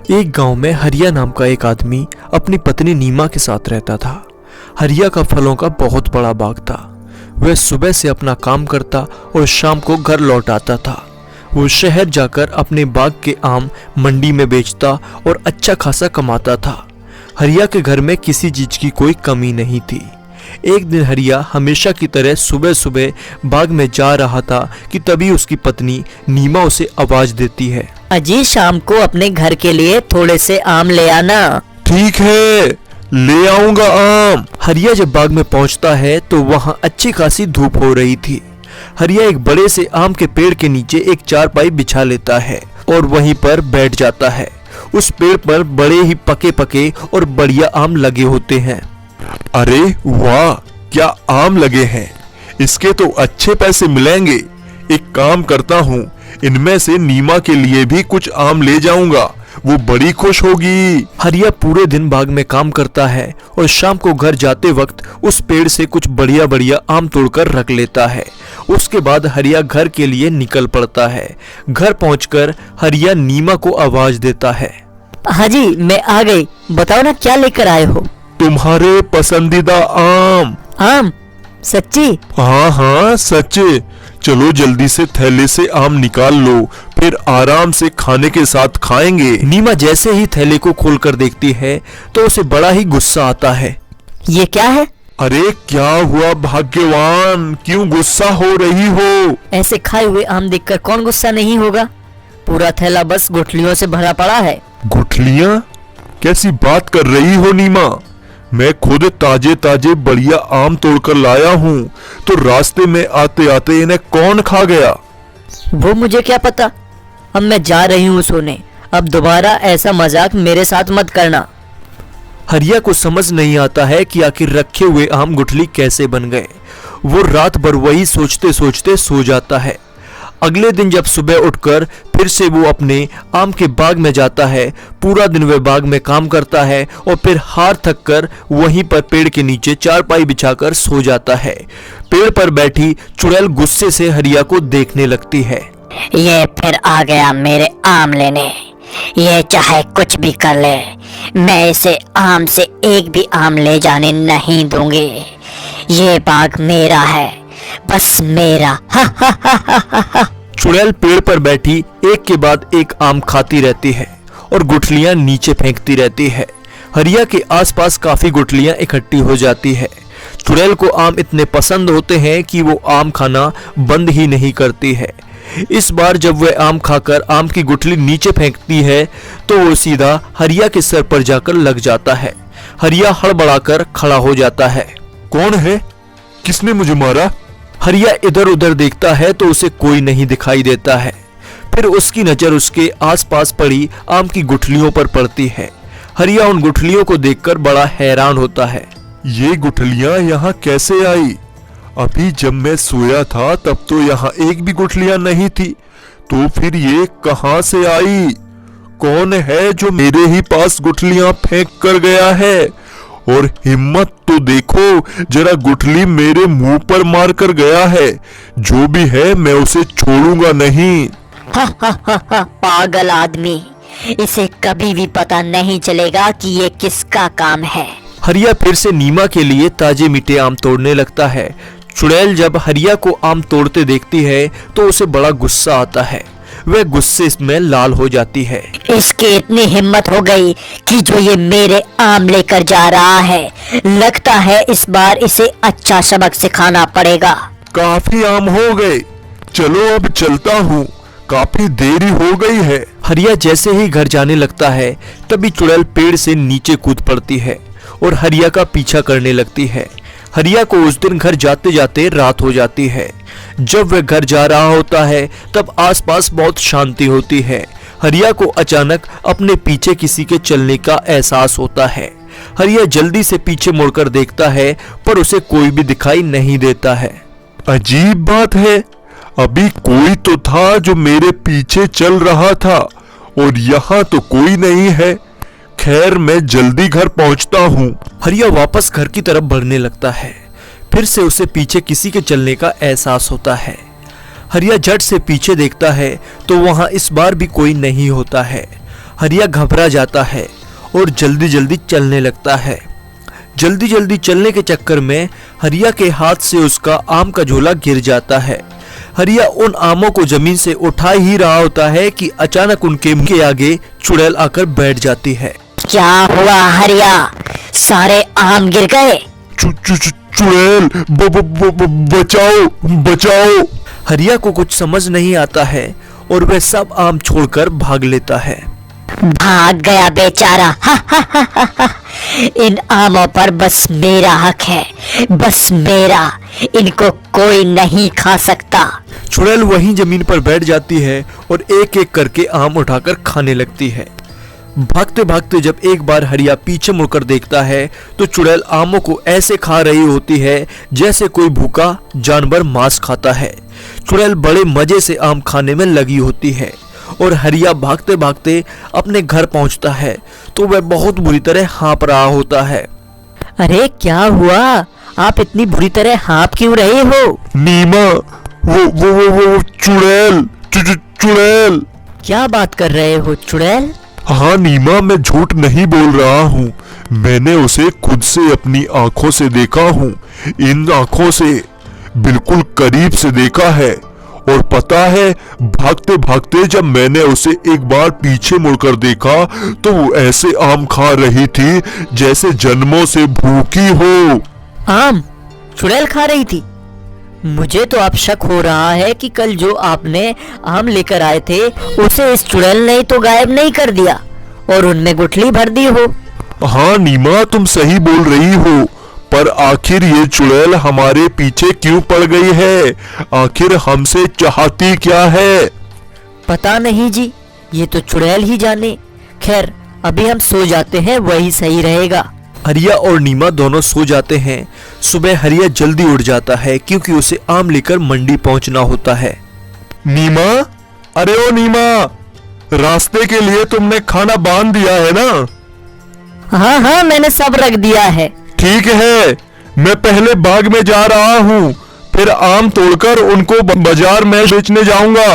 एक गांव में हरिया नाम का एक आदमी अपनी पत्नी नीमा के साथ रहता था। हरिया का फलों का बहुत बड़ा बाग था। वह सुबह से अपना काम करता और शाम को घर लौट आता था। वो शहर जाकर अपने बाग के आम मंडी में बेचता और अच्छा खासा कमाता था। हरिया के घर में किसी चीज की कोई कमी नहीं थी। एक दिन हरिया हमेशा की तरह सुबह सुबह बाग में जा रहा था कि तभी उसकी पत्नी नीमा उसे आवाज देती है, अजी शाम को अपने घर के लिए थोड़े से आम ले आना। ठीक है, ले आऊंगा आम। हरिया जब बाग में पहुंचता है तो वहां अच्छी खासी धूप हो रही थी। हरिया एक बड़े से आम के पेड़ के नीचे एक चारपाई बिछा लेता है और वहीं पर बैठ जाता है। उस पेड़ पर बड़े ही पके पके और बढ़िया आम लगे होते हैं। अरे वाह, क्या आम लगे हैं, इसके तो अच्छे पैसे मिलेंगे। एक काम करता हूँ, इनमें से नीमा के लिए भी कुछ आम ले जाऊंगा, वो बड़ी खुश होगी। हरिया पूरे दिन बाग में काम करता है और शाम को घर जाते वक्त उस पेड़ से कुछ बढ़िया बढ़िया आम तोड़कर रख लेता है। उसके बाद हरिया घर के लिए निकल पड़ता है। घर पहुंचकर हरिया नीमा को आवाज देता है, हाजी मैं आ गई, बताओ ना क्या लेकर आए हो। तुम्हारे पसंदीदा आम। आम? सच्ची? हाँ हाँ सच्चे। चलो जल्दी से थैले से आम निकाल लो, फिर आराम से खाने के साथ खाएंगे। नीमा जैसे ही थैले को खोलकर देखती है तो उसे बड़ा ही गुस्सा आता है। ये क्या है? अरे क्या हुआ भाग्यवान, क्यों गुस्सा हो रही हो? ऐसे खाए हुए आम देखकर कौन गुस्सा नहीं होगा। पूरा थैला बस गुठलियों से भरा पड़ा है। गुठलियाँ? कैसी बात कर रही हो नीमा? मैं खुद ताजे ताजे बढ़िया आम तोड़कर लाया हूँ, तो रास्ते में आते आते इन्हें कौन खा गया? वो मुझे क्या पता। अब मैं जा रही हूँ सोने। अब दोबारा ऐसा मजाक मेरे साथ मत करना। हरिया को समझ नहीं आता है कि आखिर रखे हुए आम गुठली कैसे बन गए। वो रात भर वही सोचते सोचते सो जाता है। अगले दिन जब सुबह उठकर फिर से वो अपने आम के बाग में जाता है, पूरा दिन वह बाग में काम करता है और फिर हार थक कर वहीं पर पेड़ के नीचे चारपाई बिछाकर सो जाता है। पेड़ पर बैठी चुड़ैल गुस्से से हरिया को देखने लगती है। ये फिर आ गया मेरे आम लेने। ये चाहे कुछ भी कर ले, मैं इसे आम से एक भी आम ले जाने नहीं दूंगी। ये बाग मेरा है, बस मेरा। चुड़ैल पेड़ पर बैठी एक के बाद एक आम खाती रहती है और गुठलियां नीचे फेंकती रहती है। हरिया के आसपास काफी गुठलियां इकट्ठी हो जाती है। चुड़ैल को आम इतने पसंद होते हैं कि वो आम खाना बंद ही नहीं करती है। इस बार जब वह आम खाकर आम की गुठली नीचे फेंकती है तो वो सीधा हरिया के सर पर जाकर लग जाता है। हरिया हड़बड़ाकर खड़ा हो जाता है। कौन है? किसने मुझे मारा? हरिया इधर उधर देखता है तो उसे कोई नहीं दिखाई देता है। फिर उसकी नजर उसके आसपास पड़ी आम की गुठलियों पर पड़ती है। हरिया उन गुठलियों को देखकर बड़ा हैरान होता है। ये गुठलियां यहाँ कैसे आई? अभी जब मैं सोया था तब तो यहाँ एक भी गुठलियां नहीं थी, तो फिर ये कहाँ से आई? कौन है जो मेरे ही पास गुठलियां फेंक कर गया है? और हिम्मत तो देखो, जरा गुठली मेरे मुंह पर मार कर गया है। जो भी है मैं उसे छोड़ूंगा नहीं। पागल आदमी, इसे कभी भी पता नहीं चलेगा कि ये किसका काम है। हरिया फिर से नीमा के लिए ताजे मीठे आम तोड़ने लगता है। चुड़ैल जब हरिया को आम तोड़ते देखती है तो उसे बड़ा गुस्सा आता है। वह गुस्से में लाल हो जाती है। इसकी इतनी हिम्मत हो गई कि जो ये मेरे आम लेकर जा रहा है, लगता है इस बार इसे अच्छा सबक सिखाना पड़ेगा। काफी आम हो गए, चलो अब चलता हूँ, काफी देरी हो गई है। हरिया जैसे ही घर जाने लगता है तभी चुड़ैल पेड़ से नीचे कूद पड़ती है और हरिया का पीछा करने लगती है। हरिया को उस दिन घर जाते जाते रात हो जाती है। जब वह घर जा रहा होता है तब आसपास बहुत शांति होती है। हरिया को अचानक अपने पीछे किसी के चलने का एहसास होता है। हरिया जल्दी से पीछे मुड़कर देखता है पर उसे कोई भी दिखाई नहीं देता है। अजीब बात है, अभी कोई तो था जो मेरे पीछे चल रहा था और यहाँ तो कोई नहीं है। खैर मैं जल्दी घर पहुंचता हूँ। हरिया वापस घर की तरफ बढ़ने लगता है। फिर से उसे पीछे किसी के चलने का एहसास होता है। हरिया झट से पीछे देखता है तो वहां इस बार भी कोई नहीं होता है। हरिया घबरा जाता है और जल्दी जल्दी चलने लगता है। जल्दी जल्दी चलने के चक्कर में हरिया के हाथ से उसका आम का झोला गिर जाता है। हरिया उन आमों को जमीन से उठा ही रहा होता है कि अचानक उनके आगे चुड़ैल आकर बैठ जाती है। क्या हुआ हरिया, सारे आम गिर गए? चुड़ैल बचाओ बचाओ। हरिया को कुछ समझ नहीं आता है और वह सब आम छोड़कर भाग लेता है। भाग गया बेचारा। इन आमों पर बस मेरा हक है, बस मेरा, इनको कोई नहीं खा सकता। चुड़ैल वहीं जमीन पर बैठ जाती है और एक एक करके आम उठाकर खाने लगती है। भागते भागते जब एक बार हरिया पीछे मुड़कर देखता है तो चुड़ैल आमों को ऐसे खा रही होती है जैसे कोई भूखा जानवर मांस खाता है। चुड़ैल बड़े मजे से आम खाने में लगी होती है और हरिया भागते भागते अपने घर पहुंचता है तो वह बहुत बुरी तरह हाँफ रहा होता है। अरे क्या हुआ, आप इतनी बुरी तरह हाँफ क्यों रहे हो? नीमा, वो चुड़ैल चुड़ैल। क्या बात कर रहे हो चुड़ैल? हाँ नीमा, मैं झूठ नहीं बोल रहा हूँ। मैंने उसे खुद से अपनी आंखों से देखा हूँ, इन आंखों से बिल्कुल करीब से देखा है। और पता है, भागते भागते जब मैंने उसे एक बार पीछे मुड़कर देखा तो वो ऐसे आम खा रही थी जैसे जन्मों से भूखी हो। आम चुड़ैल खा रही थी? मुझे तो अब शक हो रहा है कि कल जो आपने आम लेकर आए थे उसे इस चुड़ैल ने तो गायब नहीं कर दिया और उनमें गुठली भर दी हो। हाँ नीमा, तुम सही बोल रही हो, पर आखिर ये चुड़ैल हमारे पीछे क्यों पड़ गई है? आखिर हमसे चाहती क्या है? पता नहीं जी, ये तो चुड़ैल ही जाने। खैर अभी हम सो जाते हैं, वही सही रहेगा। हरिया और नीमा दोनों सो जाते हैं। सुबह हरिया जल्दी उठ जाता है क्योंकि उसे आम लेकर मंडी पहुंचना होता है। नीमा, अरे ओ नीमा, रास्ते के लिए तुमने खाना बांध दिया है ना? हाँ हाँ, मैंने सब रख दिया है। ठीक है, मैं पहले बाग में जा रहा हूँ, फिर आम तोड़कर उनको बाजार में बेचने जाऊंगा।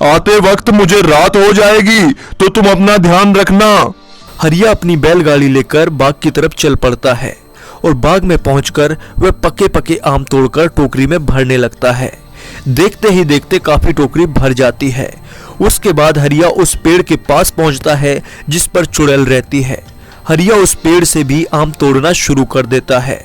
आते वक्त मुझे रात हो जाएगी तो तुम अपना ध्यान रखना। हरिया अपनी बैलगाड़ी लेकर बाग की तरफ चल पड़ता है और बाग में पहुंचकर वह पके पके आम तोड़कर टोकरी में भरने लगता है। देखते ही देखते काफी टोकरी भर जाती है। उसके बाद हरिया उस पेड़ के पास पहुंचता है जिस पर चुड़ैल रहती है। हरिया उस पेड़ से भी आम तोड़ना शुरू कर देता है।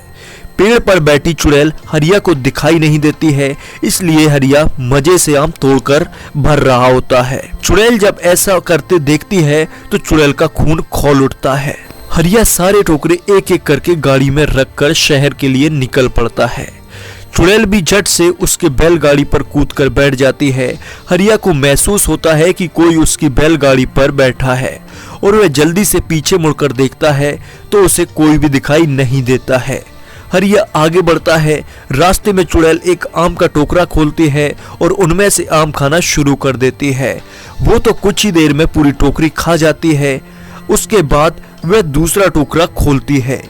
पेड़ पर बैठी चुड़ैल हरिया को दिखाई नहीं देती है, इसलिए हरिया मजे से आम तोड़कर भर रहा होता है। चुड़ैल जब ऐसा करते देखती है तो चुड़ैल का खून खौल उठता है। हरिया सारे टोकरे एक एक करके गाड़ी में रखकर शहर के लिए निकल पड़ता है। चुड़ैल भी झट से उसके बैलगाड़ी पर कूदकर बैठ जाती है। हरिया को महसूस होता है कि कोई उसकी बैलगाड़ी पर बैठा है और वह जल्दी से पीछे मुड़कर देखता है तो उसे कोई भी दिखाई नहीं देता है। हरिया आगे बढ़ता है। रास्ते में चुड़ैल एक आम का टोकरा खोलती है और उनमें से आम खाना शुरू कर देती है। वो तो कुछ ही देर में पूरी टोकरी खा जाती है। उसके बाद वह दूसरा टोकरा खोलती है,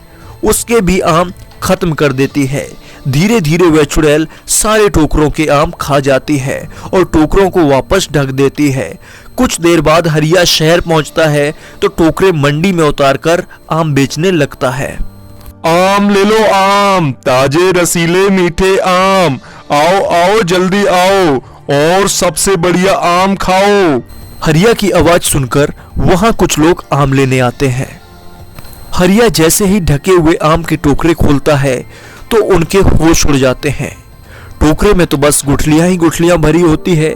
उसके भी आम खत्म कर देती है। धीरे धीरे वह चुड़ैल सारे टोकरों के आम खा जाती है और टोकरों को वापस ढक देती है। कुछ देर बाद हरिया शहर पहुंचता है तो टोकरे मंडी में उतारकर आम बेचने लगता है। आम ले लो, आम ताजे रसीले मीठे आम, आओ आओ जल्दी आओ और सबसे बढ़िया आम खाओ। हरिया की आवाज सुनकर वहां कुछ लोग आम लेने आते हैं। हरिया जैसे ही ढके हुए आम के टोकरे खोलता है तो उनके होश उड़ जाते हैं। टोकरे में तो बस गुठलियां ही गुठलियां भरी होती है।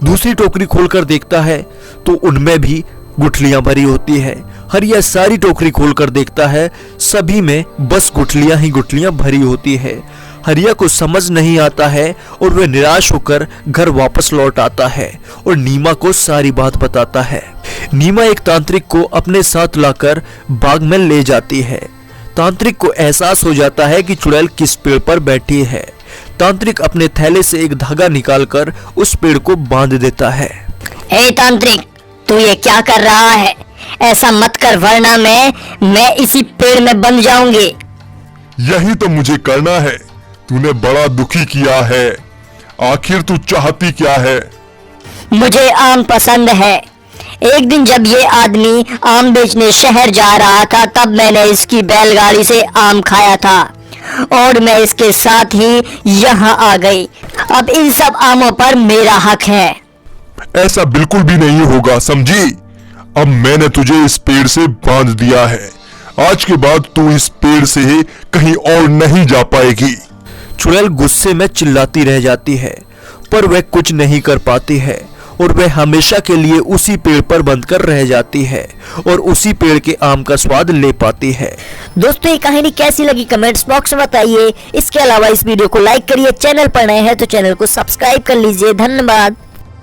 दूसरी टोकरी खोलकर देखता है तो उनमें भी गुठलियां भरी होती है। हरिया सारी टोकरी खोलकर देखता है, सभी में बस गुठलियां ही गुठलियां भरी होती है। हरिया को समझ नहीं आता है और वह निराश होकर घर वापस लौट आता है और नीमा को सारी बात बताता है। नीमा एक तांत्रिक को अपने साथ लाकर बाग में ले जाती है। तांत्रिक को एहसास हो जाता है कि चुड़ैल किस पेड़ पर बैठी है। तांत्रिक अपने थैले से एक धागा निकालकर उस पेड़ को बांध देता है। ए तांत्रिक, तू ये क्या कर रहा है? ऐसा मत कर, वरना मैं इसी पेड़ में बंध जाऊंगी। यही तो मुझे करना है। तूने बड़ा दुखी किया है। आखिर तू चाहती क्या है? मुझे आम पसंद है, एक दिन जब ये आदमी आम बेचने शहर जा रहा था तब मैंने इसकी बैलगाड़ी से आम खाया था और मैं इसके साथ ही यहाँ आ गई। अब इन सब आमों पर मेरा हक है। ऐसा बिल्कुल भी नहीं होगा, समझी? अब मैंने तुझे इस पेड़ से बांध दिया है। आज के बाद तू इस पेड़ से कहीं और नहीं जा पाएगी। चुड़ैल गुस्से में चिल्लाती रह जाती है, पर वह कुछ नहीं कर पाती है और वह हमेशा के लिए उसी पेड़ पर बंधकर रह जाती है और उसी पेड़ के आम का स्वाद ले पाती है। दोस्तों ये कहानी कैसी लगी कमेंट्स बॉक्स में बताइए। इसके अलावा इस वीडियो को लाइक करिए, चैनल पर नए हैं तो चैनल को सब्सक्राइब कर लीजिए। धन्यवाद।